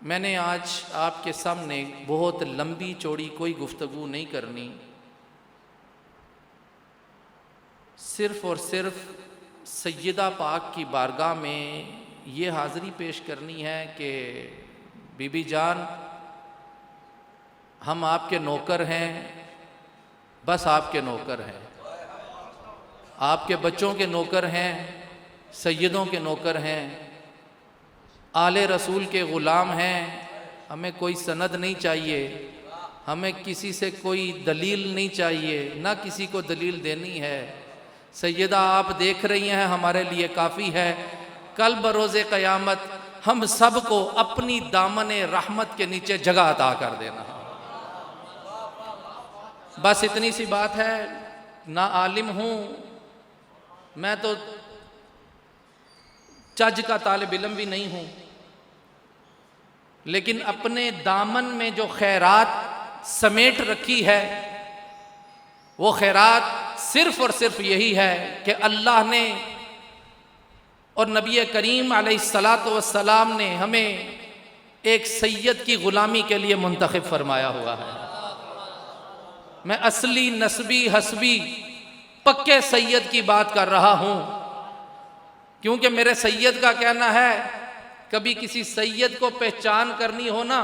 मैंने आज आपके सामने बहुत लंबी चौड़ी कोई गुफ्तगू नहीं करनी, सिर्फ़ और सिर्फ सैयदा पाक की बारगाह में ये हाज़री पेश करनी है कि बीबी जान, हम आपके नौकर हैं, बस आपके नौकर हैं, आपके बच्चों के नौकर हैं, सैयदों के नौकर हैं, आले रसूल के ग़ुलाम हैं। हमें कोई सनद नहीं चाहिए, हमें किसी से कोई दलील नहीं चाहिए, ना किसी को दलील देनी है। सैयदा आप देख रही हैं, हमारे लिए काफ़ी है। कल बरोज़े क़यामत हम सब को अपनी दामन रहमत के नीचे जगह अता कर देना। बस इतनी सी बात है। ना आलिम हूँ मैं, तो चज का तालिब इल्म भी नहीं हूँ, लेकिन अपने दामन में जो खैरात समेट रखी है वो खैरात सिर्फ़ और सिर्फ यही है कि अल्लाह ने और नबी करीम अलैहिस्सलातु वस्सलाम ने हमें एक सैयद की ग़ुलामी के लिए मुंतखब फरमाया हुआ है। मैं असली नस्बी हस्बी पक्के सैयद की बात कर रहा हूँ, क्योंकि मेरे सैयद का कहना है कभी किसी सैयद को पहचान करनी हो ना,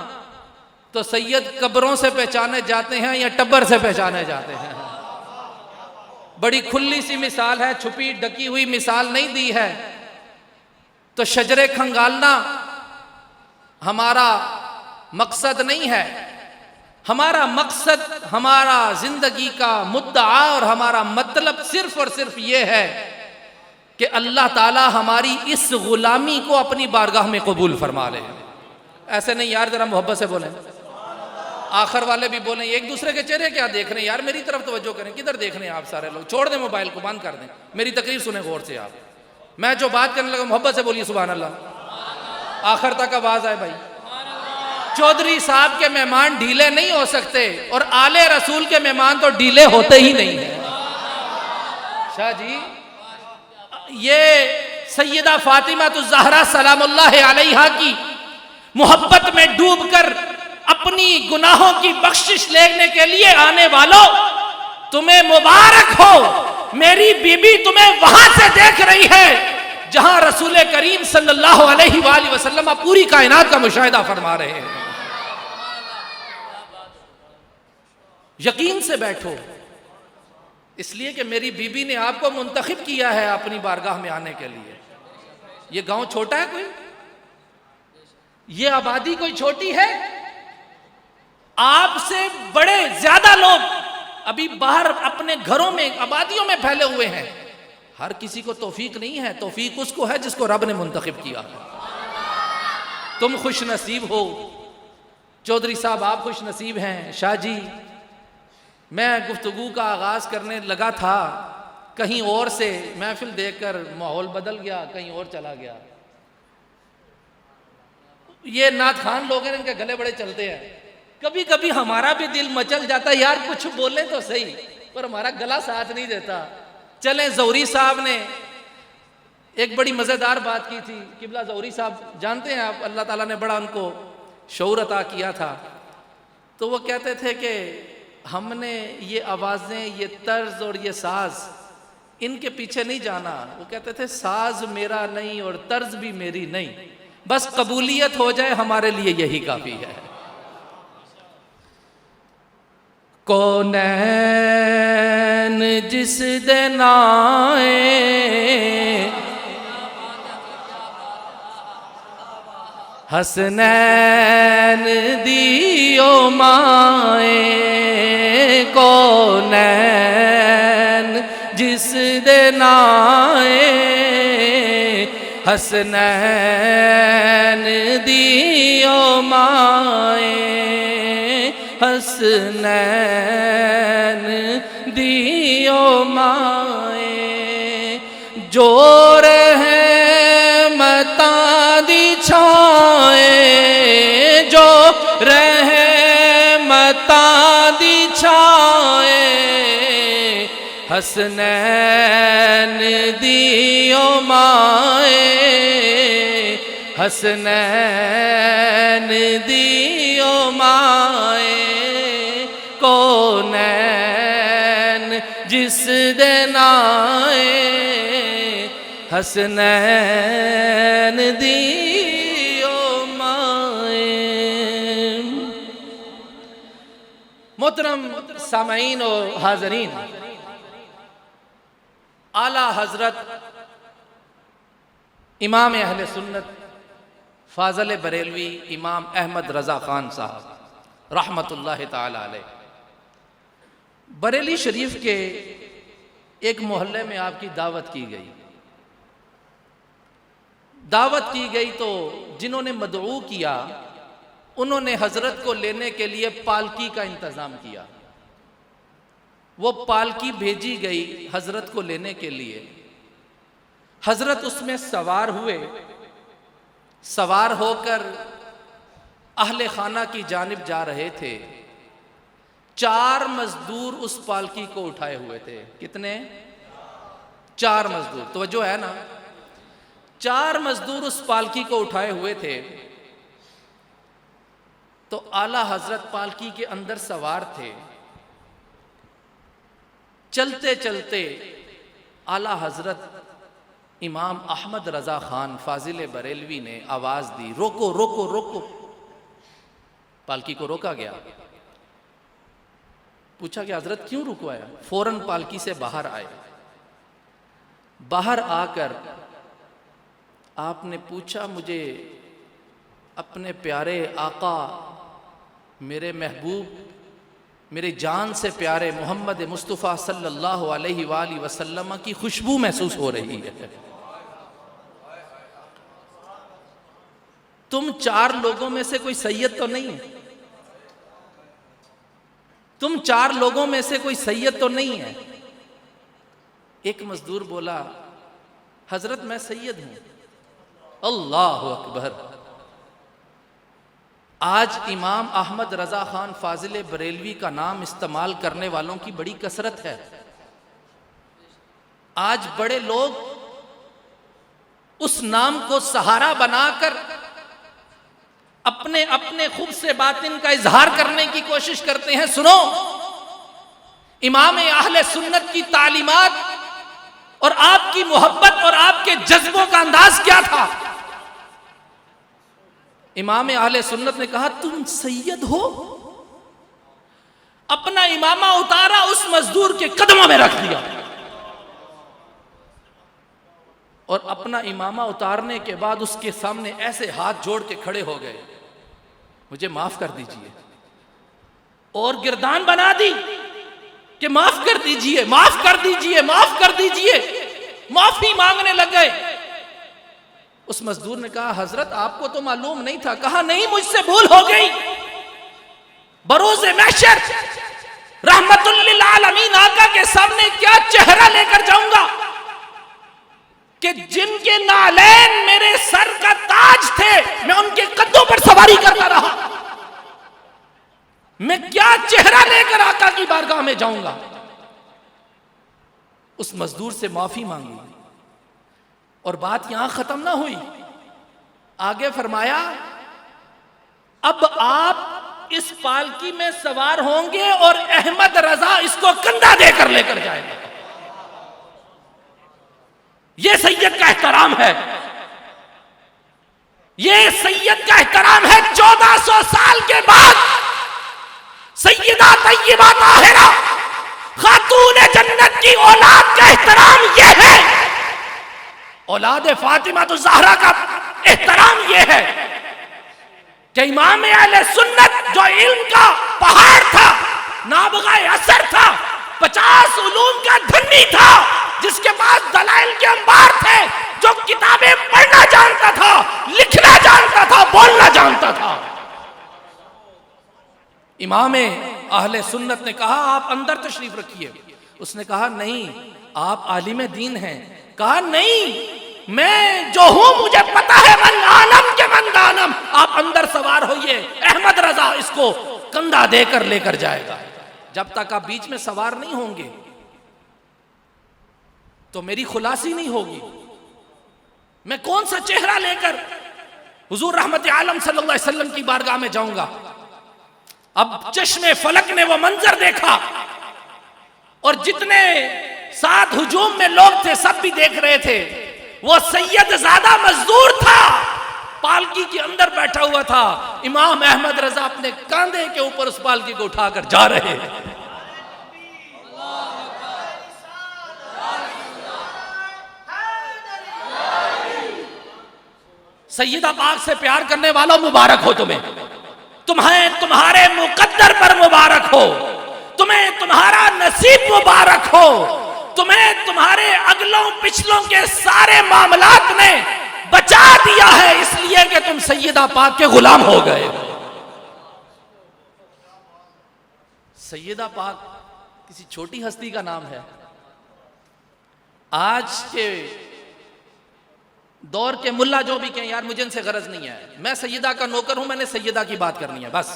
तो सैयद कब्रों से पहचाने जाते हैं या टब्बर से पहचाने जाते हैं। बड़ी खुली सी मिसाल है, छुपी ढकी हुई मिसाल नहीं दी है। तो शजरे खंगालना हमारा मकसद नहीं है। हमारा मकसद, हमारा जिंदगी का मुद्दा और हमारा मतलब सिर्फ और सिर्फ ये है कि अल्लाह ताला हमारी इस गुलामी को अपनी बारगाह में कबूल फरमा ले। ऐसे नहीं यार, जरा मोहब्बत से बोलें, आखिर वाले भी बोलें, एक दूसरे के चेहरे क्या देख रहे हैं यार, मेरी तरफ तवज्जो करें। किधर देख रहे हैं आप सारे लोग? छोड़ दें मोबाइल को, बंद कर दें, मेरी तकरीर सुने गौर से आप। मैं जो बात करने लगा मोहब्बत से बोलिए सुभान अल्लाह, आखिर तक आवाज आए भाई। चौधरी साहब के मेहमान ढीले नहीं हो सकते और आले रसूल के मेहमान तो ढीले होते ही नहीं है। शाह जी, ये सैयदा फातिमा तो ज़हरा सलामुल्लाह अलैहा की मोहब्बत में डूबकर अपनी गुनाहों की बख्शिश लेने के लिए आने वालों, तुम्हें मुबारक हो। मेरी बीबी तुम्हें वहां से देख रही है जहां रसूल करीम सल्लल्लाहु अलैहि वसल्लम पूरी कायनात का मुशाहिदा फरमा रहे हैं। यकीन से बैठो, इसलिए कि मेरी बीबी ने आपको मुंतखब किया है अपनी बारगाह में आने के लिए। ये गांव छोटा है कोई? ये आबादी कोई छोटी है? आपसे बड़े ज्यादा लोग अभी बाहर अपने घरों में, आबादियों में फैले हुए हैं। हर किसी को तौफीक नहीं है, तौफीक उसको है जिसको रब ने मुंतखब किया है। तुम खुश नसीब हो चौधरी साहब, आप खुश नसीब हैं। शाह जी, मैं गुफ्तगू का आगाज़ करने लगा था, कहीं और से महफिल देखकर माहौल बदल गया, कहीं और चला गया। ये नात खान लोग हैं, इनके गले बड़े चलते हैं। कभी कभी हमारा भी दिल मचल जाता है यार, कुछ बोले तो सही, पर हमारा गला साथ नहीं देता। चलें, ज़ौहरी साहब ने एक बड़ी मज़ेदार बात की थी। किबला ज़ौहरी साहब जानते हैं आप, अल्लाह ताला ने बड़ा उनको शऊर अता किया था। तो वो कहते थे कि हमने ये आवाज़ें, ये तर्ज और ये साज, इनके पीछे नहीं जाना। वो कहते थे साज मेरा नहीं और तर्ज भी मेरी नहीं, बस कबूलियत हो जाए हमारे लिए यही काफ़ी है। कौनैन जिस दिन आए, हसनैन दियो माए, कौनैन जिस दिन आए, हसनैन दियो माए, हसनैन दियो माए, जो रहमता दी छाए, जो रहमता दी छाए, हसनैन दियो माए, हसनैन दियो माए को नैन जिस दिन आए, हसनैन दियो माए। मोहतरम सामईन और हाज़रीन, आला हजरत इमाम अहले सुन्नत फाज़ल बरेलवी इमाम अहमद रज़ा ख़ान साहब रहमतुल्लाह ताला अलैह, बरेली शरीफ के एक मोहल्ले में आपकी दावत की गई। दावत की गई तो जिन्होंने मदऊ किया उन्होंने हजरत को लेने के लिए पालकी का इंतज़ाम किया। वो पालकी भेजी गई हजरत को लेने के लिए। हजरत उसमें सवार हुए। सवार होकर अहले खाना की जानिब जा रहे थे। 4 मजदूर उस पालकी को उठाए हुए थे। कितने? 4 मजदूर। तवज्जो है ना? 4 मजदूर उस पालकी को उठाए हुए थे। तो आला हजरत पालकी के अंदर सवार थे। चलते चलते आला हजरत इमाम अहमद रज़ा ख़ान फाजिल बरेलवी ने आवाज़ दी, रोको रोको रोको। पालकी को रोका गया। पूछा कि हजरत क्यों रुकवाया? फौरन पालकी से बाहर आए। बाहर आकर आपने पूछा, मुझे अपने प्यारे आका, मेरे महबूब, मेरी जान से प्यारे मोहम्मद मुस्तफ़ा सल्लल्लाहु अलैहि वसल्लम की खुशबू महसूस हो रही है। तुम 4 लोगों में से कोई सैयद तो नहीं है? तुम 4 लोगों में से कोई सैयद तो नहीं है? एक मजदूर बोला, हजरत मैं सैयद हूं। अल्लाह अकबर। आज इमाम अहमद रज़ा ख़ान फाजिल बरेलवी का नाम इस्तेमाल करने वालों की बड़ी कसरत है। आज बड़े लोग उस नाम को सहारा बनाकर अपने अपने खुद से बातिन का इजहार करने की कोशिश करते हैं। सुनो, इमाम अहले सुन्नत की तालीमात और आपकी मोहब्बत और आपके जज्बों का अंदाज क्या था? इमाम अहले सुन्नत ने कहा, तुम सैयद हो? अपना इमामा उतारा, उस मजदूर के कदमों में रख दिया और अपना इमामा उतारने के बाद उसके सामने ऐसे हाथ जोड़ के खड़े हो गए, मुझे माफ कर दीजिए। और गिरदान बना दी कि माफ कर दीजिए, माफ कर दीजिए, माफ कर दीजिए। माफी मांगने लग गए। उस मजदूर ने कहा, हजरत आपको तो मालूम नहीं था। कहा, नहीं, मुझसे भूल हो गई। बरोज़े महशर रहमतुल लिल आलमीन आका के सामने क्या चेहरा लेकर जाऊंगा कि जिनके नालैन मेरे सर का ताज थे, मैं उनके कदमों पर सवारी करता रहा। मैं क्या चेहरा लेकर आका की बारगाह में जाऊंगा? उस मजदूर से माफी मांगी और बात यहां खत्म ना हुई। आगे फरमाया, अब आप इस पालकी में सवार होंगे और अहमद रजा इसको कंधा देकर लेकर जाएगा। ये सैयद का एहतराम है। ये सैयद का एहतराम है। 1400 साल के बाद सैयदा तय्यबा ताहिरा खातून जन्नत की औलाद का एहतराम यह है। औलाद फातिमा तो ज़हरा का एहतराम यह है कि इमाम अहले सुन्नत जो इल्म का पहाड़ था, नाबगा असर था, 50 उलूम का धनी था, जिसके पास दलाइल के अंबार थे, जो किताबें पढ़ना जानता था, लिखना जानता था, बोलना जानता था। इमाम अहले सुन्नत ने कहा, आप अंदर तशरीफ रखिए। उसने कहा, नहीं, आप आलिम दीन हैं। कहा, नहीं, मैं जो हूं मुझे पता है, मन आलम के मन दानम। आप अंदर सवार होइए, अहमद रजा इसको कंधा देकर लेकर जाएगा। जब तक आप बीच में सवार नहीं होंगे तो मेरी खुलासी नहीं होगी। मैं कौन सा चेहरा लेकर हुजूर रहमत आलम सल्लल्लाहु अलैहि वसल्लम की बारगाह में जाऊंगा। अब चश्मे फलक ने वो मंजर देखा और जितने साथ हुजूम में लोग थे सब भी देख रहे थे। वो सैयद ज़ादा मजदूर था, पालकी के अंदर बैठा हुआ था। इमाम अहमद रजा अपने कांधे के ऊपर उस पालकी को उठाकर जा रहे हैं। सैयदा पाक से प्यार करने वालों मुबारक हो तुम्हें, तुम्हारे मुकद्दर पर मुबारक हो, तुम्हें तुम्हारा नसीब मुबारक हो, तुम्हें तुम्हारे अगलों पिछलों के सारे मामलात ने बचा दिया है इसलिए कि तुम सैयदा पाक के गुलाम हो गए हो। सैयदा पाक किसी छोटी हस्ती का नाम है। आज के दौर के मुल्ला जो भी कहें यार मुझे इनसे गरज नहीं है, मैं सैयदा का नौकर हूं, मैंने सैयदा की बात करनी है बस।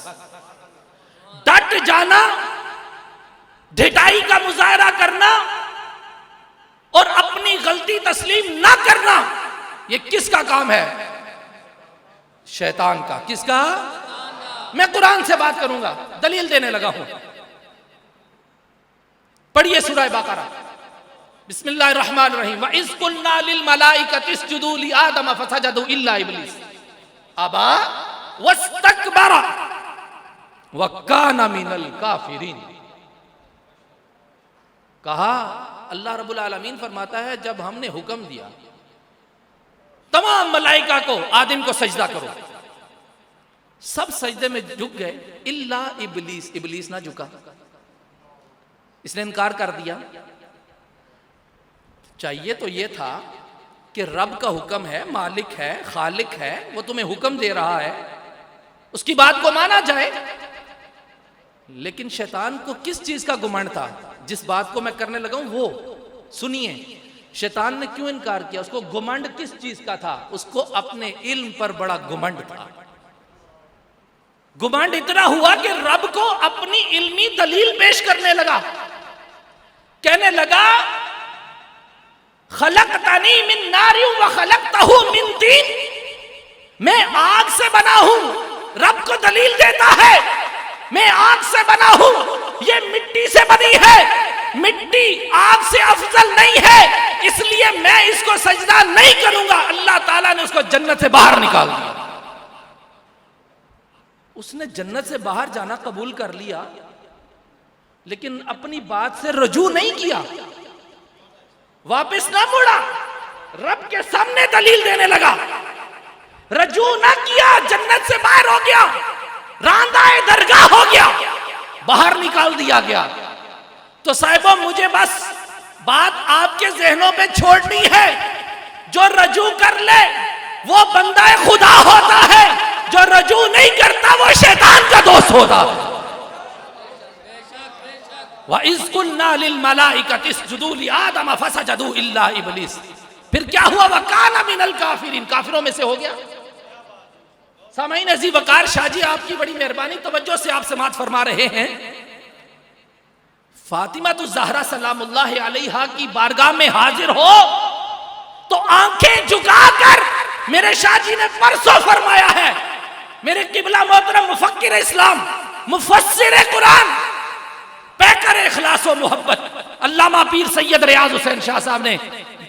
डट जाना, ढिठाई का मुजाहरा करना और अपनी गलती तस्लीम ना करना, ये किसका काम है? शैतान का। किसका? मैं कुरान से बात करूंगा, दलील देने लगा हूं। पढ़िए सूरह बकरा, बिस्मिल्लाहिर्रहमानिर्रहीम। व इज़ कुल्ना लिल मलाइकति इसजुदू लि आदम फसजदू इल्ला इब्लीस अबा वस्तकबरा व काना मिनल काफिरीन। कहा अल्लाह रब्बुल आलमीन फरमाता है जब हमने हुक्म दिया तमाम मलाइका को आदम को सजदा करो, सब सजदे में झुक गए इल्ला इब्लीस, इब्लीस ना झुका, इसने इनकार कर दिया। चाहिए तो ये था कि रब का हुक्म है, मालिक है, खालिक है, वो तुम्हें हुक्म दे रहा है, उसकी बात को माना जाए। लेकिन शैतान को किस चीज का गुमंड था? जिस बात को मैं करने लगा हूं वो सुनिए, शैतान ने क्यों इनकार किया? उसको गुमंड किस चीज का था? उसको अपने इल्म पर बड़ा गुमंड था। गुमंड इतना हुआ कि रब को अपनी इल्मी दलील पेश करने लगा, कहने लगा खलकतनी मिन नारिन व खलकतहु मिन तीन, मैं आग से बना हूं, रब को दलील देता है मैं आग से बना हूं, ये मिट्टी से बनी है, मिट्टी आग से अफजल नहीं है, इसलिए मैं इसको सजदा नहीं करूंगा। अल्लाह ताला ने उसको जन्नत से बाहर निकाल दिया। उसने जन्नत से बाहर जाना कबूल कर लिया, लेकिन अपनी बात से रजू नहीं किया, वापस ना मुड़ा, रब के सामने दलील देने लगा, रजू ना किया, जन्नत से बाहर हो गया, रांदाए दरगाह हो गया, बाहर निकाल दिया गया। तो साहिबों मुझे बस बात आपके जहनों पे छोड़नी है, जो रजू कर ले वो बंदा खुदा होता है, जो रजू नहीं करता वो शैतान का दोस्त होता है। व इज़ कुल्ना लिल मलाइकति इसजुदू लि आदम फसजदू इल्ला इब्लीस। फिर क्या हुआ? व काना मिनल काफिरीन, काफिरों में से हो गया। सामईन अज़ीज़ वकार शाह जी आपकी बड़ी मेहरबानी, तवज्जो से आप समाअत फरमा रहे हैं। फातिमा तो ज़हरा सलामुल्लाह अलैहा की बारगाह में हाजिर हो तो आंखें झुकाकर, मेरे शाह जी ने परसों फरमाया है, मेरे किबला मोहतरम मुफक्किर इस्लाम, मुफस्सिर कुरान, पैकर इखलास व मोहब्बत अल्लामा पीर सैयद रियाज हुसैन शाह साहब ने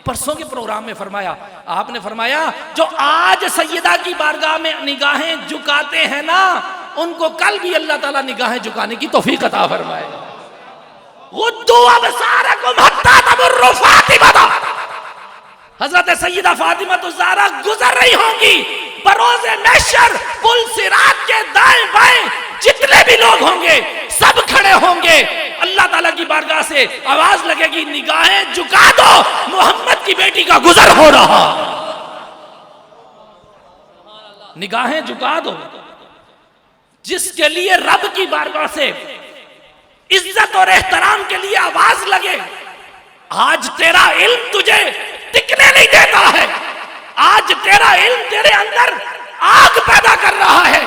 परसों के प्रोग्राम में फरमाया, आपने फरमाया जो आज सैयदा की बारगाह में निगाहें झुकाते हैं ना, उनको कल भी अल्लाह ताला निगाहें झुकाने की तौफीक अता फरमाए। हजरत सैयदा फातिमा तो ज़हरा गुजर रही होंगी, बरोज़े महशर पुल सिरात के दाएं बाएं जितने भी लोग होंगे सब खड़े होंगे, अल्लाह ताला की बारगाह से आवाज लगेगी निगाहें झुका दो, मोहम्मद की बेटी का गुजर हो रहा, निगाहें झुका दो। जिसके लिए रब की बारगाह से इज्जत और एहतराम के लिए आवाज लगे, आज तेरा इल्म तुझे टिकने नहीं देता है, आज तेरा इल्म तेरे अंदर आग पैदा कर रहा है,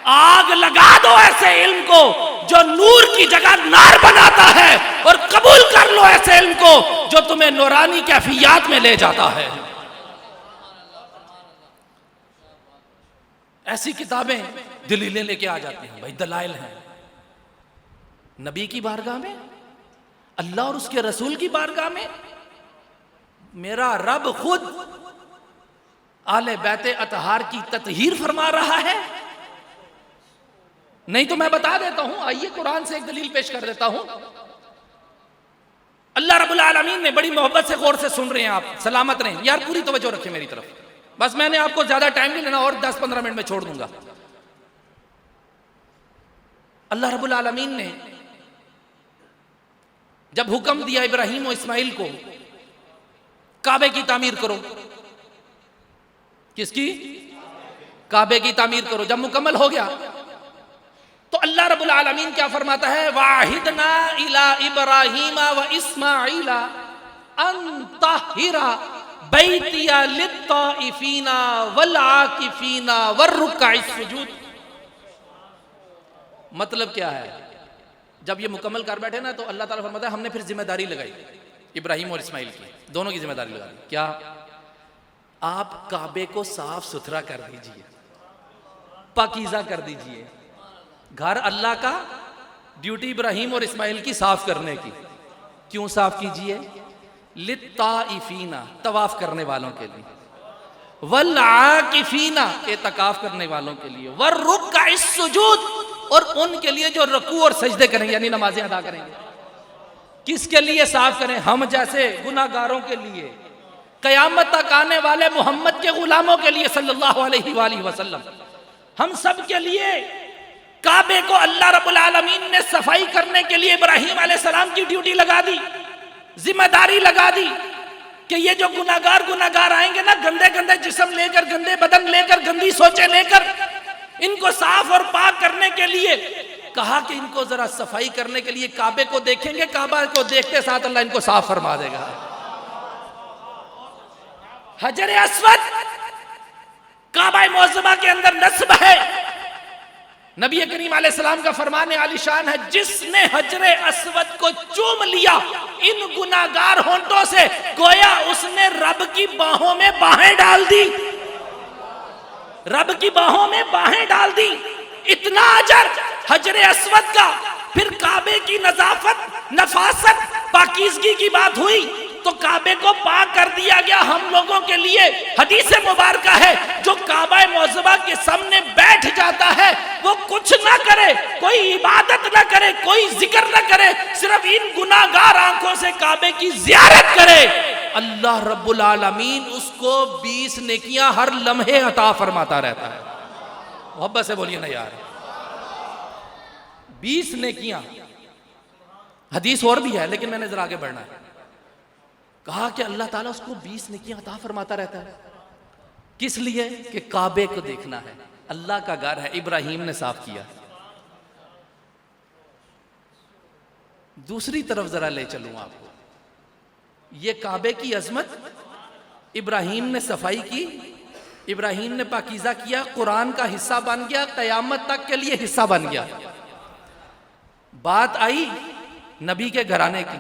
आग लगा दो ऐसे इल्म को जो नूर की जगह नार बनाता है, और कबूल कर लो ऐसे इल्म को जो तुम्हें नूरानी कैफियत में ले जाता है। ऐसी किताबें दलीलें लेके आ जाती हैं, भाई दलाइल हैं। नबी की बारगाह में, अल्लाह और उसके रसूल की बारगाह में मेरा रब खुद आले बैते अतहार की ततहीर फरमा रहा है। नहीं तो मैं बता देता हूं, आइए कुरान से एक दलील पेश कर देता हूं। अल्लाह रब्बुल आलमीन ने, बड़ी मोहब्बत से गौर से सुन रहे हैं आप, सलामत रहें यार, पूरी तवज्जो रखें मेरी तरफ, बस मैंने आपको ज्यादा टाइम नहीं लेना और 10-15 मिनट में छोड़ दूंगा। अल्लाह रब्बुल आलमीन ने जब हुक्म दिया इब्राहिम और इस्माइल को काबे की तामीर करो, किसकी? काबे की तामीर करो, जब मुकम्मल हो गया तो अल्लाह रब्बुल आलमीन क्या फरमाता है? वाहिदना इला इब्राहीमा व इस्माईला अन तहिरा बैतिया लित्ताइफीना वल आकिफीना वर्रुक्काइस सुजूद। मतलब क्या है? जब ये मुकम्मल कर बैठे ना तो अल्लाह ताला फरमाता है हमने फिर जिम्मेदारी लगाई इब्राहिम और इस्माइल की, दोनों की जिम्मेदारी लगा दी। क्या? आप काबे को साफ सुथरा कर दीजिए, पाकीज़ा कर दीजिए। घर अल्लाह का, ड्यूटी इब्राहिम और इस्माइल की साफ करने की। क्यों साफ कीजिए? लित्ताइफीना, तवाफ करने वालों के लिए, वल आकिफीना, एतकाफ करने वालों के लिए, वर्रुक्काइस सुजूद, और उनके लिए जो रुकू और सजदे करेंगे यानी नमाजें अदा करेंगे। किसके लिए साफ करें? हम जैसे गुनाहगारों के लिए, कयामत तक आने वाले मोहम्मद के गुलामों के लिए सल्लल्लाहु अलैहि वसल्लम, हम सब के लिए। काबे को अल्लाह रब्बुल आलमीन ने सफाई करने के लिए इब्राहिम अलैहिस्सलाम की ड्यूटी लगा दी, जिम्मेदारी लगा दी कि ये जो गुनाहगार आएंगे ना, गंदे गंदे जिस्म लेकर, गंदे बदन लेकर, गंदी सोचें लेकर, इनको साफ और पाक करने के लिए कहा कि इनको जरा सफाई करने के लिए काबे को देखेंगे, काबा को देखते साथ अल्लाह इनको साफ फरमा देगा। हजर अस्वद काबा मुअज़्ज़मा के अंदर नस्ब है। नबी करीम अलैहिस्सलाम का फरमान आलिशान है, जिसने हजरे अस्वद को चूम लिया इन गुनाहगार होंठों से, गोया उसने रब की बाहों में बाहें डाल दी, रब की बाहों में बाहें डाल दी। इतना अजर हजरे अस्वद का। फिर काबे की नजाफत, नफासत, पाकीज़गी की बात हुई तो काबे को पाक कर दिया गया हम लोगों के लिए। हदीस मुबारका है, जो काबा मुअज़्ज़मा के सामने बैठ जाता है वो कुछ ना करे, कोई इबादत ना करे, कोई जिक्र ना करे, सिर्फ इन गुनाहगार आंखों से काबे की ज़ियारत करे, अल्लाह रब्बुल आलमीन उसको 20 नेकियां हर लम्हे अता फरमाता रहता है। मोहब्बत से बोलिए ना यार, 20 नेकियां। हदीस और भी है लेकिन मैंने जरा आगे बढ़ना है। कहा कि अल्लाह ताला उसको 20 नेकियां अता फरमाता रहता है। किस लिए? कि काबे को देखना है, अल्लाह का घर है, इब्राहिम ने साफ किया। दूसरी तरफ जरा ले चलूं आपको, ये काबे की अजमत, इब्राहिम ने सफाई की, इब्राहिम ने पाकीज़ा किया, कुरान का हिस्सा बन गया, कयामत तक के लिए हिस्सा बन गया। बात आई नबी के घराने की।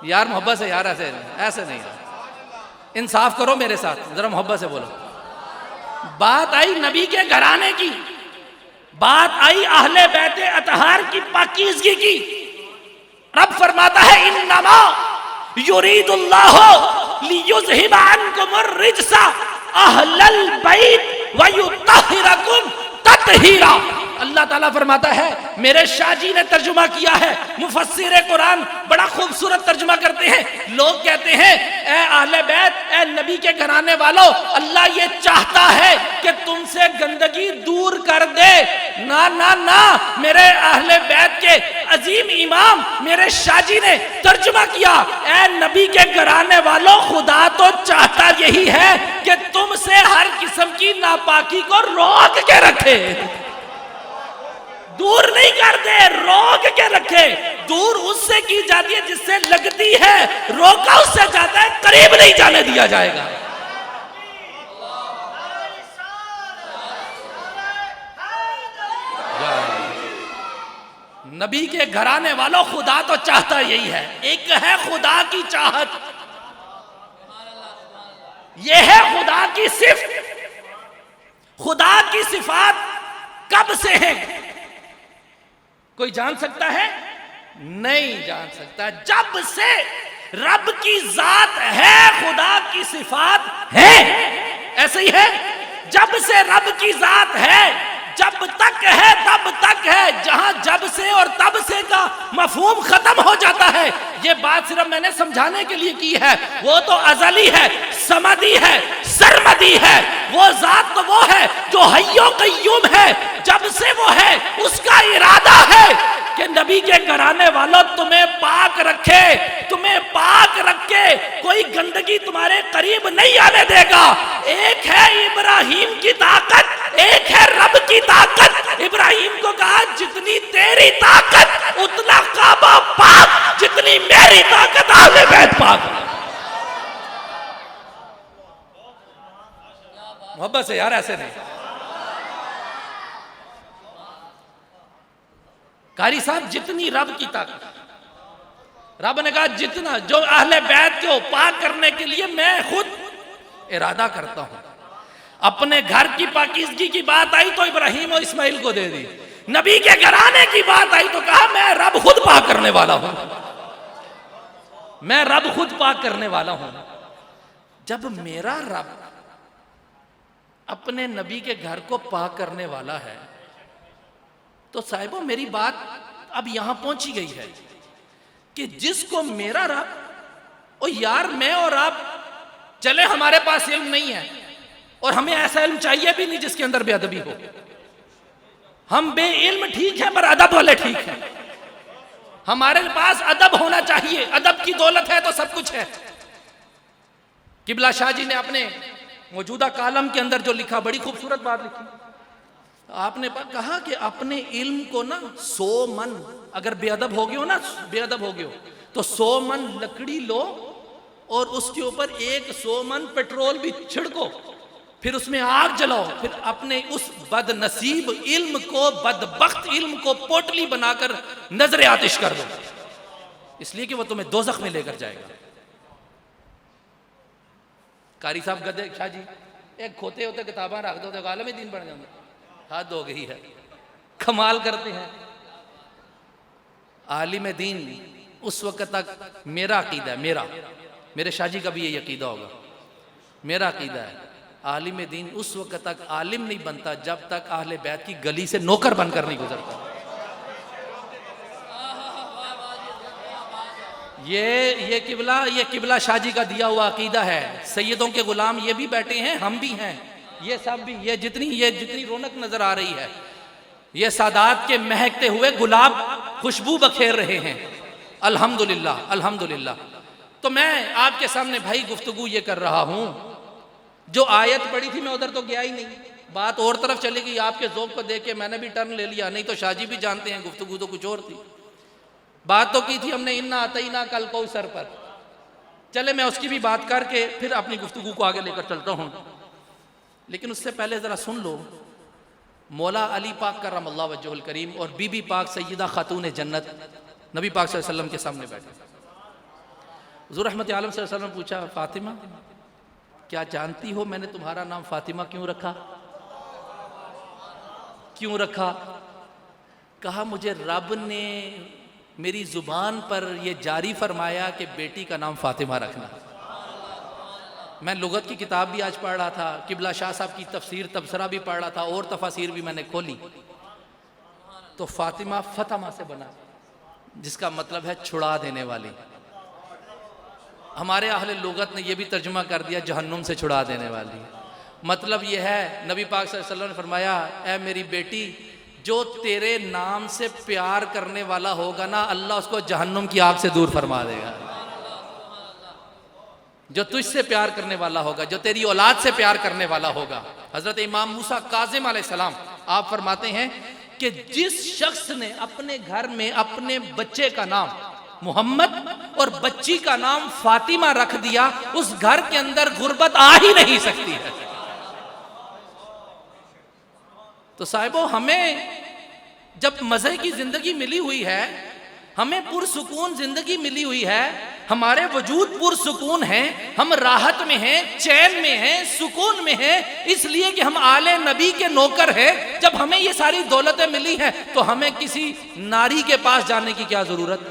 यार मोहब्बत से यार, ऐसे नहीं यार, इंसाफ करो मेरे साथ, जरा मोहब्बत से बोलो। बात आई नबी के घराने की, बात आई अहले बैते अतहार की पाकीज़गी की। रब फरमाता है इन्नमा युरीदुल्लाहु लियुज़हिबा अन्कुमुर रिज्सा अहलल बैत व युत्तहिरकुम तत्हीरा। अल्लाह ताला फरमाता है, मेरे शाह जी ने तर्जुमा किया है, मुफस्सिर कुरान बड़ा खूबसूरत तर्जुमा करते हैं। लोग कहते हैं ए अहले बैत, ए नबी के घराने वालों, अल्लाह ये चाहता है कि तुमसे गंदगी दूर कर दे। ना ना ना, मेरे अहले बैत के अजीम इमाम मेरे शाह जी ने तर्जुमा किया, ए नबी के घराने वालों, खुदा तो चाहता यही है कि तुमसे हर किस्म की नापाकी को रोक के रखे, दूर नहीं कर दे, रोक के रखे। दूर उससे की जाती है जिससे लगती है, रोका उससे जाता है, करीब नहीं जाने दिया जाएगा। नबी के घराने वालों, खुदा तो चाहता यही है। एक है खुदा की चाहत, यह है खुदा की सिफ्त। खुदा की सिफात कब से है? कोई जान सकता है? नहीं जान सकता। जब से रब की जात है, खुदा की सिफात है। ऐसे ही है, जब से रब की जात है, जब तक है तब तक है। जहां जब से और तब से का मफहूम खत्म हो जाता है, ये बात सिर्फ मैंने समझाने के लिए की है। वो तो अजली है, समदी है, सरमदी है। वो जात तो वो है जो हय्यो कय्यूम है। जब से वो है, उसका इरादा है कि नबी के घराने वालों तुम्हें पाक रखे, तुम्हें पाक रखे, कोई गंदगी तुम्हारे करीब नहीं आने देगा। एक है इब्राहिम की ताकत, एक है रब की ताकत। इब्राहिम को कहा जितनी तेरी ताकत उतना काबा पाक, जितनी मेरी ताकत आले बैत पाक। मोहब्बत से यार, ऐसे नहीं। कारी साहब, जितनी रब की ताकत, रब ने कहा जितना, जो अहले बैत को पाक करने के लिए मैं खुद इरादा करता हूं। अपने घर की पाकीज़गी की बात आई तो इब्राहिम और इस्माइल को दे दी। नबी के घराने की बात आई तो कहा मैं रब खुद पाक करने वाला हूं, मैं रब खुद पाक करने वाला हूं। जब मेरा रब अपने नबी के घर को पाक करने वाला है, तो साहिबो मेरी बात अब यहां पहुंची गई है कि जिसको मेरा रब, ओ यार मैं और आप चले, हमारे पास इल्म नहीं है और हमें ऐसा इल्म चाहिए भी नहीं जिसके अंदर बेअदबी हो। हम बे इल्म ठीक है पर अदब वाले ठीक है। हमारे पास अदब होना चाहिए, अदब की दौलत है तो सब कुछ है। किबला शाह जी ने अपने मौजूदा कालम के अंदर जो लिखा, बड़ी खूबसूरत बात लिखी। आपने कहा कि अपने इल्म को ना 100 मन, अगर बेअदब हो गए हो ना, बेअदब हो गए हो तो 100 मन लकड़ी लो और उसके ऊपर 100 मन पेट्रोल भी छिड़को, फिर उसमें आग जलाओ, फिर अपने उस बदनसीब इल्म को, बदबख्त इल्म को पोटली बनाकर नजर आतिश कर दो, इसलिए कि वो तुम्हें दोज़ख में लेकर जाएगा। कारी साहब गदे शाह जी एक खोते होते किताबें रख दो तो आलम ही दीन बन जाते। हद हो गई है, कमाल करते हैं। आलिम दीन उस वक्त तक, मेरा अकीदा है, मेरे शाह जी का भी ये अकीदा होगा, मेरा अकीदा है, आलिम दीन उस वक्त तक आलिम नहीं बनता जब तक अहले बैत की गली से नौकर बनकर नहीं गुजरता। ये किबला शाह जी का दिया हुआ अकीदा है। सैयदों के गुलाम ये भी बैठे हैं, हम भी हैं, ये सब भी, ये जितनी रौनक नजर आ रही है, ये सादात के महकते हुए गुलाब खुशबू बखेर रहे हैं। अल्हम्दुलिल्लाह, अल्हम्दुलिल्लाह। तो मैं आपके सामने भाई गुफ्तगू ये कर रहा हूं, जो आयत पढ़ी थी मैं उधर तो गया ही नहीं, बात और तरफ चली गई। आपके ज़ौक़ को देख के मैंने भी टर्न ले लिया, नहीं तो शाहजी भी जानते हैं गुफ्तगू तो कुछ और थी। बात तो की थी हमने इन्ना अतईना कल कौसर पर, चले मैं उसकी भी बात करके फिर अपनी गुफ्तगू को आगे लेकर चलता हूँ। लेकिन उससे पहले ज़रा सुन लो, मौला अली पाक करमल्लाहु वजहुल करीम और बीबी पाक सैयदा खातून जन्नत नबी पाक सल्लल्लाहु अलैहि वसल्लम के सामने बैठे। हुज़ूर रहमत आलम सल्लल्लाहु अलैहि वसल्लम ने पूछा, फातिमा क्या जानती हो मैंने तुम्हारा नाम फातिमा क्यों रखा? क्यों रखा? कहा मुझे रब ने मेरी जुबान पर यह जारी फरमाया कि बेटी का नाम फातिमा रखना। मैं लुगत की किताब भी आज पढ़ रहा था, किबला शाह साहब की तफसीर तबसरा भी पढ़ रहा था और तफासीर भी मैंने खोली, तो फातिमा फतमा से बना, जिसका मतलब है छुड़ा देने वाली। हमारे अहले लुगत ने यह भी तर्जुमा कर दिया जहन्नुम से छुड़ा देने वाली। मतलब यह है, नबी पाक सल्लल्लाहु अलैहि वसल्लम ने फरमाया, ऐ मेरी बेटी, जो तेरे नाम से प्यार करने वाला होगा ना, अल्लाह उसको जहन्नुम की आग से दूर फरमा देगा। जो तुझसे प्यार करने वाला होगा, जो तेरी औलाद से प्यार करने वाला होगा। हजरत इमाम मूसा काज़िम अलैहिस्सलाम आप फरमाते हैं कि जिस शख्स ने अपने घर में अपने बच्चे का नाम मोहम्मद और बच्ची का नाम फातिमा रख दिया, उस घर के अंदर गुर्बत आ ही नहीं सकती है। तो साहिबो, हमें जब मज़े की जिंदगी मिली हुई है, हमें पुरसुकून जिंदगी मिली हुई है, हमारे वजूद पुरसुकून हैं, हम राहत में हैं, चैन में हैं, सुकून में हैं, इसलिए कि हम आले नबी के नौकर हैं। जब हमें ये सारी दौलतें मिली हैं तो हमें किसी नारी के पास जाने की क्या जरूरत?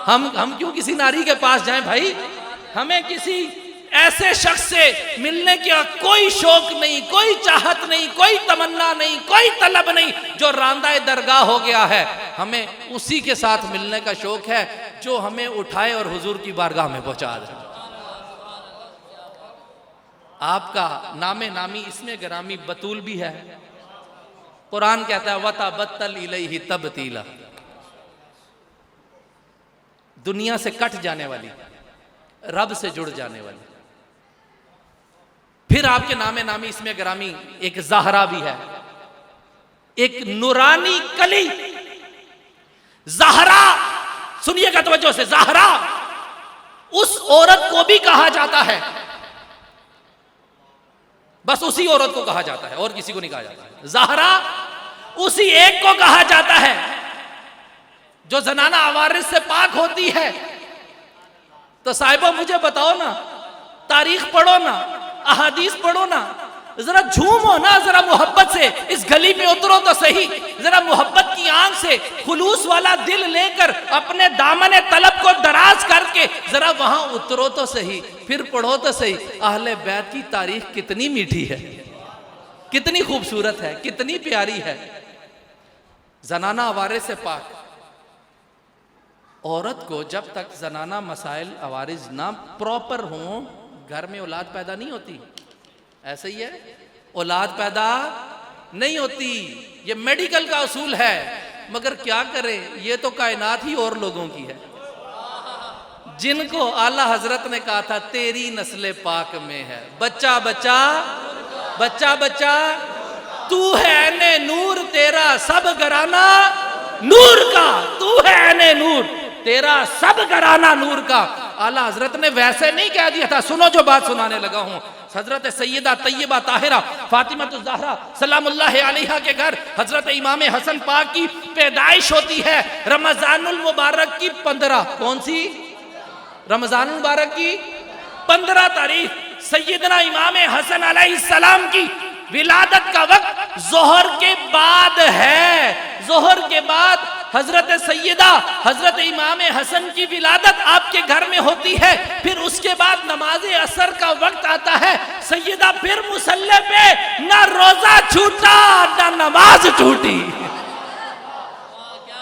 हम क्यों किसी नारी के पास जाएं भाई? हमें किसी ऐसे शख्स से मिलने का कोई शौक नहीं, कोई चाहत नहीं, कोई तमन्ना नहीं, कोई तलब नहीं जो रांदा दरगाह हो गया है। हमें उसी के साथ मिलने का शौक है जो हमें उठाए और हुजूर की बारगाह में पहुंचा दे। आपका नामे नामी इसमें गरामी बतूल भी है। कुरान कहता है वता बत्तल इलैहि तबतीला, दुनिया से कट जाने वाली, रब से जुड़ जाने वाली। फिर आपके नामे नामी इसमें ग्रामी एक ज़हरा भी है, एक नूरानी कली ज़हरा। सुनिएगा तवज्जो से, ज़हरा उस औरत को भी कहा जाता है, बस उसी औरत को कहा जाता है और किसी को नहीं कहा जाता। ज़हरा उसी एक को कहा जाता है जो जनाना आवारिस से पाक होती है। तो साहिबा मुझे बताओ ना, तारीख पढ़ो ना, अहादीस पढ़ो ना, जरा झूमो ना, जरा मोहब्बत से इस गली में उतरो तो सही, जरा मोहब्बत की आंख से खुलूस वाला दिल लेकर अपने दामन तलब को दराज करके जरा वहां उतरो तो सही, फिर पढ़ो तो सही। अहले बैत की तारीख कितनी मीठी है, कितनी खूबसूरत है, कितनी प्यारी है। जनाना आवारे से पाक औरत को जब तक जनाना मसाइल अवारिज ना प्रॉपर हों, घर में औलाद पैदा नहीं होती। ऐसे ही है, औलाद पैदा नहीं होती, ये मेडिकल का उसूल है। मगर क्या करें, ये तो कायनात ही और लोगों की है, जिनको आला हजरत ने कहा था तेरी नस्ल पाक में है बच्चा बच्चा बच्चा बच्चा, तू है ने नूर तेरा सब घराना नूर का, तू है ने नूर तेरा सब घराना नूर का। आला हजरत ने वैसे नहीं कह दिया था। सुनो जो बात सुनाने लगा हूं। हजरत सैयदा तैयबा ताहिरा फातिमा ज़हरा सलामुल्लाह अलैहा के घर हजरत इमाम हसन पाक की पैदाइश होती है। रमजानुल मुबारक की 15, कौन सी? रमजानुल मुबारक की 15 तारीख सैयदना इमाम हसन अलैहिस्सलाम की विलादत का वक्त जोहर के बाद है। जोहर के बाद हजरत सैयदा हजरत इमाम हसन की विलादत आपके घर में होती है। फिर उसके बाद नमाज असर का वक्त आता है। सैयदा फिर मुसल्ले पे ना रोजा छूटा ना नमाज छूटी।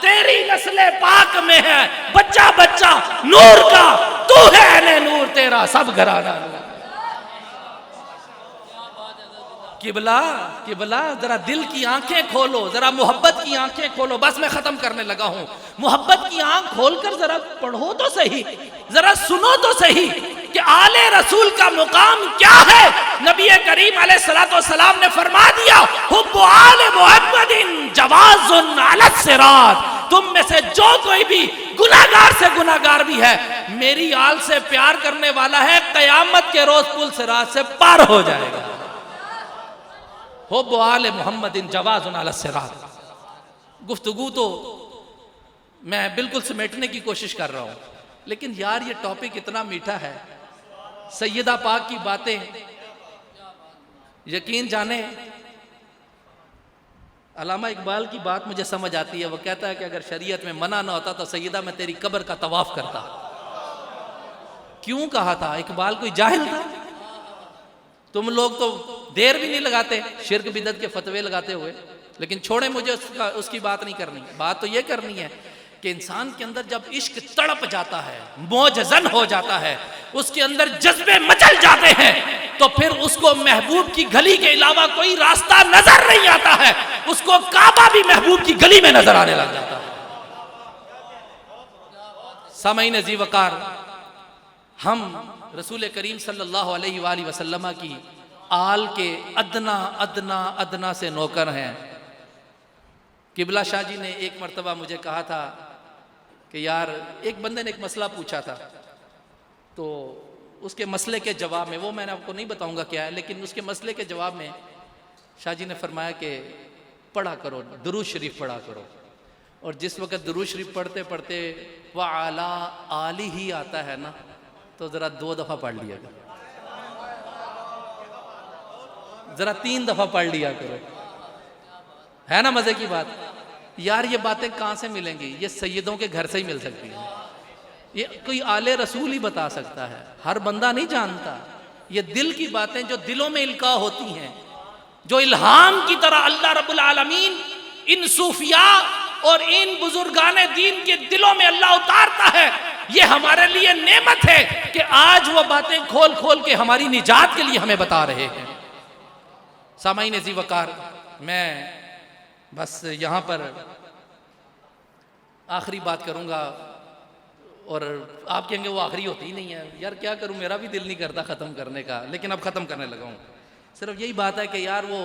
तेरी नस्ले पाक में है बच्चा बच्चा नूर का, तू है ने नूर तेरा सब घराना नूर। किबला किबला जरा दिल की आंखें खोलो, जरा मोहब्बत की आंखें खोलो। बस मैं खत्म करने लगा हूं। मोहब्बत की आंख खोलकर जरा पढ़ो तो सही, जरा सुनो तो सही कि आले रसूल का मुकाम क्या है। नबी करीम अलैहिस्सलाम ने फरमा दिया हुब्बु आले मुहम्मदिन जवाजुन अला सिरात। तुम में से जो कोई भी गुनाहगार से गुनाहगार भी है, मेरी आल से प्यार करने वाला है, कयामत के रोज पुल सिरात से पार हो जाएगा। हुब्बु आले मुहम्मदिन जवाजुन अला सिरात। गुफ्तगू तो मैं बिल्कुल समेटने की कोशिश कर रहा हूं, लेकिन यार ये टॉपिक इतना मीठा है। सैयदा पाक की बातें, यकीन जाने अल्लामा इकबाल की बात मुझे समझ आती है। वो कहता है कि अगर शरीयत में मना ना होता तो सैयदा मैं तेरी कब्र का तवाफ करता। क्यों कहा था? इकबाल कोई जाहिल था? तुम लोग तो देर भी नहीं लगाते शिर्क बिदअत के फतवे लगाते हुए। लेकिन छोड़े, मुझे उसकी बात नहीं करनी। बात तो ये करनी है कि इंसान के अंदर जब इश्क तड़प जाता है, मौजज़न हो जाता है, उसके अंदर जज्बे मचल जाते हैं, तो फिर उसको महबूब की गली के अलावा कोई रास्ता नजर नहीं आता है। उसको काबा भी महबूब की गली में नजर आने लग जाता है। सामईन जी वकार, हम रसूल करीम सल्लल्लाहु अलैहि वसल्लम की आल के अदना अदना अदना से नौकर हैं। किबला शाह जी ने एक मर्तबा मुझे कहा था कि यार, एक बंदे ने एक मसला पूछा था, तो उसके मसले के जवाब में, वो मैंने आपको नहीं बताऊंगा क्या है, लेकिन उसके मसले के जवाब में शाह जी ने फरमाया कि पढ़ा करो, दुरूद शरीफ पढ़ा करो। और जिस वक्त दुरूद शरीफ पढ़ते पढ़ते व आला आली ही आता है ना, तो ज़रा 2 दफ़ा पढ़ लिया करो, ज़रा 3 दफ़ा पढ़ लिया करो। है ना मज़े की बात यार। ये बातें कहाँ से मिलेंगी? ये सैयदों के घर से ही मिल सकती है। ये कोई आले रसूल ही बता सकता है, हर बंदा नहीं जानता। ये दिल की बातें जो दिलों में इल्का होती हैं, जो इल्हाम की तरह अल्लाह रब्बुल आलमीन इन सूफिया और इन बुजुर्गाने दीन के दिलों में अल्लाह उतारता है, ये हमारे लिए नेमत है कि आज वो बातें खोल खोल के हमारी निजात के लिए हमें बता रहे हैं। सामाईन ज़ी वकार, मैं बस यहाँ पर आखिरी बात करूँगा और आप कहेंगे वो आखिरी होती ही नहीं है। यार क्या करूँ, मेरा भी दिल नहीं करता ख़त्म करने का, लेकिन अब ख़त्म करने लगा हूँ। सिर्फ यही बात है कि यार वो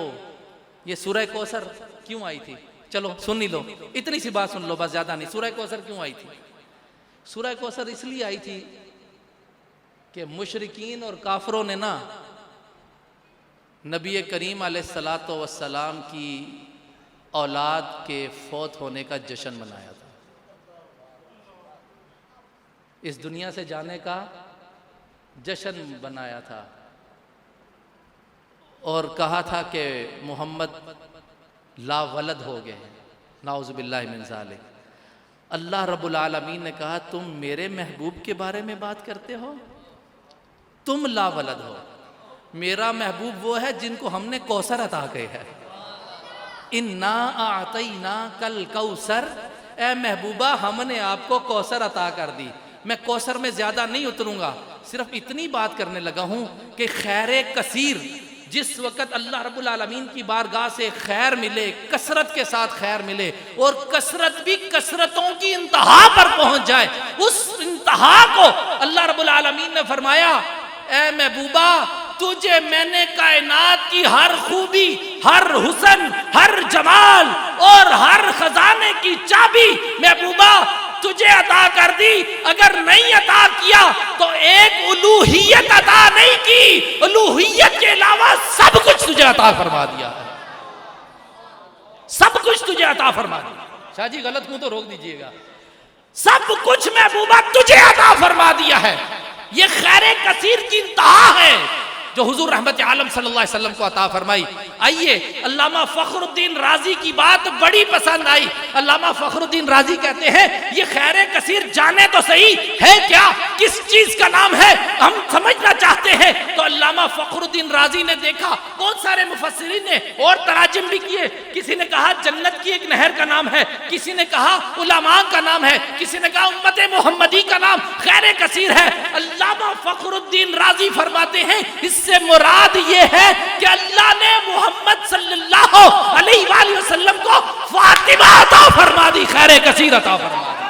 ये सूरह कौसर क्यों आई थी, चलो सुन ही लो, इतनी सी बात सुन लो बस, ज़्यादा नहीं। सूरह कौसर क्यों आई थी? सूरह कौसर इसलिए आई थी कि मुशरिकीन और काफरों ने ना नबी करीम अलैहिस्सलातु वस्सलाम की औलाद के फौत होने का जश्न मनाया था, इस दुनिया से जाने का जश्न बनाया था, और कहा था कि मोहम्मद ला वलद हो गए हैं, नाउज़ु बिल्लाहि मिन ज़ालिक। अल्लाह रब्बुल आलमीन ने कहा तुम मेरे महबूब के बारे में बात करते हो, तुम ला वलद हो। मेरा महबूब वो है जिनको हमने कौसर अता किया है। इन्ना आतैना कल कौसर, ए महबूबा हमने आपको कौसर अता कर दी। मैं कौसर में ज़्यादा नहीं उतरूंगा, सिर्फ इतनी बात करने लगा हूँ कि खैर कसीर, जिस वक़्त अल्लाह रब्बुल आलमीन की बारगाह से खैर मिले, कसरत के साथ खैर मिले, और कसरत भी कसरतों की इंतहा पर पहुँच जाए, उस इंतहा को अल्लाह रब्बुल आलमीन ने फरमाया ए महबूबा तुझे मैंने कायनात की हर खूबी, हर हुस्न, हर जमाल और हर खजाने की चाबी महबूबा तुझे अता कर दी। अगर नहीं अता किया तो एक उलूहियत अता नहीं की, उलूहियत के अलावा सब कुछ तुझे अता फरमा दिया है, सब कुछ तुझे अता फरमा दिया। शाह जी गलत हूं तो रोक दीजिएगा। सब कुछ महबूबा तुझे अता फरमा दिया है। ये खैर कसीर की इंतहा है जो हुजूर रहमत आलम सल्लल्लाहु अलैहि वसल्लम को अता फरमाई। आइए, अल्लामा फखरुद्दीन राजी की बात बड़ी पसंद आई। अल्लामा फखरुद्दीन राजी कहते हैं ये खैर कसीर जाने तो सही है क्या, किस चीज का नाम है, हम समझना चाहते हैं। तो अल्लामा फखरुद्दीन राजी ने देखा, बहुत सारे मुफस्सिरीन ने और तराजिम भी किए, किसी ने कहा जन्नत की एक नहर का नाम है, किसी ने कहा उलमा का नाम है, किसी ने कहा उम्मत मोहम्मदी का नाम खैर कसीर है। अल्लामा फखरुद्दीन राजी फरमाते हैं इससे मुराद ये है कि अल्लाह ने मोहम्मद सल्लल्लाहु अलैहि वसल्लम को फातिमा अता फरमा दी, खैर कसीर अता फरमा दी।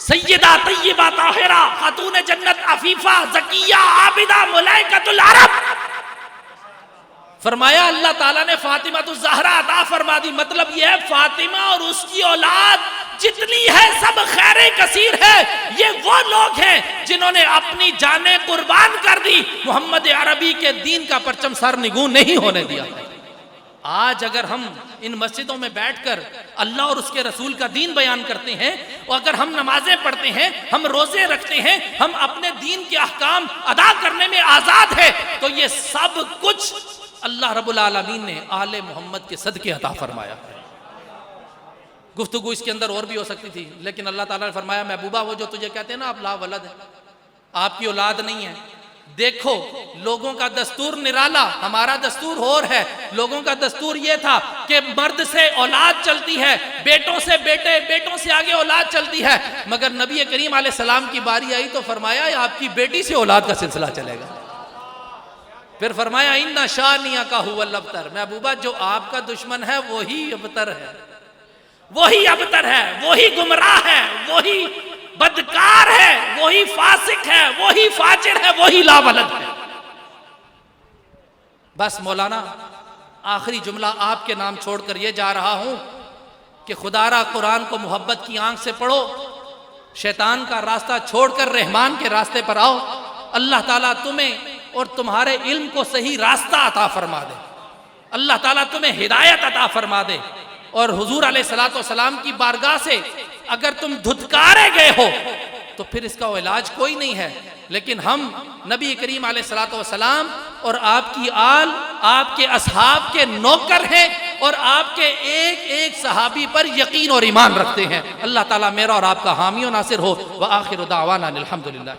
सैयदा तय्यबा ताहिरा खातून जन्नत अफीफा ज़किया आबिदा मुलाइकतुल अरब, फरमाया अल्लाह ताला ने फातिमा तो ज़हरा अता फरमा दी। मतलब यह है फातिमा और उसकी औलाद जितनी है सब खैर कसीर है। ये वो लोग हैं जिन्होंने अपनी जानें कुर्बान कर दी, मोहम्मद अरबी के दीन का परचम सर निगू नहीं होने दिया। आज अगर हम इन मस्जिदों में बैठकर अल्लाह और उसके रसूल का दीन बयान करते हैं, और अगर हम नमाजें पढ़ते हैं, हम रोजे रखते हैं, हम अपने दीन के अहकाम अदा करने में आजाद है, तो ये सब कुछ अल्लाह रब्बुल आलमीन ने आले मोहम्मद के सदके अता फरमाया है। गुफ्तगू इसके अंदर और भी हो सकती थी, लेकिन अल्लाह ताला ने फरमाया महबूबा वो जो तुझे कहते हैं ना आप ला वलद है, आपकी औलाद नहीं है। देखो लोगों का दस्तूर निराला, हमारा दस्तूर और है। लोगों का दस्तूर ये था कि मर्द से औलाद चलती है, बेटों से बेटे, बेटों से आगे औलाद चलती है। मगर नबी करीम अलैहिस्सलाम की बारी आई तो फरमाया आपकी बेटी से औलाद का सिलसिला चलेगा। फिर फरमाया इन्ना शानिया का हुवल अबतर, महबूबा जो आपका दुश्मन है वही अबतर है, वही अबतर है, वही गुमराह है, वही बदकार है, वही फासिक है, वही फाजिर है, वही लावलद है। बस मौलाना आखिरी जुमला आपके नाम छोड़कर ये जा रहा हूं कि खुदारा कुरान को मोहब्बत की आंख से पढ़ो, शैतान का रास्ता छोड़कर रहमान के रास्ते पर आओ। अल्लाह ताला तुम्हें और तुम्हारे इल्म को सही रास्ता अता फरमा दे, अल्लाह ताला तुम्हें हिदायत अता फरमा दे। और हुजूर अलैहिस्सलातु वस्सलाम की बारगाह से अगर तुम धुतकारे गए हो तो फिर इसका इलाज कोई नहीं है। लेकिन हम नबी करीम अलैहिस्सलातु वस्सलाम और आपकी आल, आपके असहाब के नौकर हैं और आपके एक एक सहाबी पर यकीन और ईमान रखते हैं। अल्लाह ताला मेरा और आपका हामी और नासिर हो। व आखिर दावाना अल्हम्दुलिल्लाह।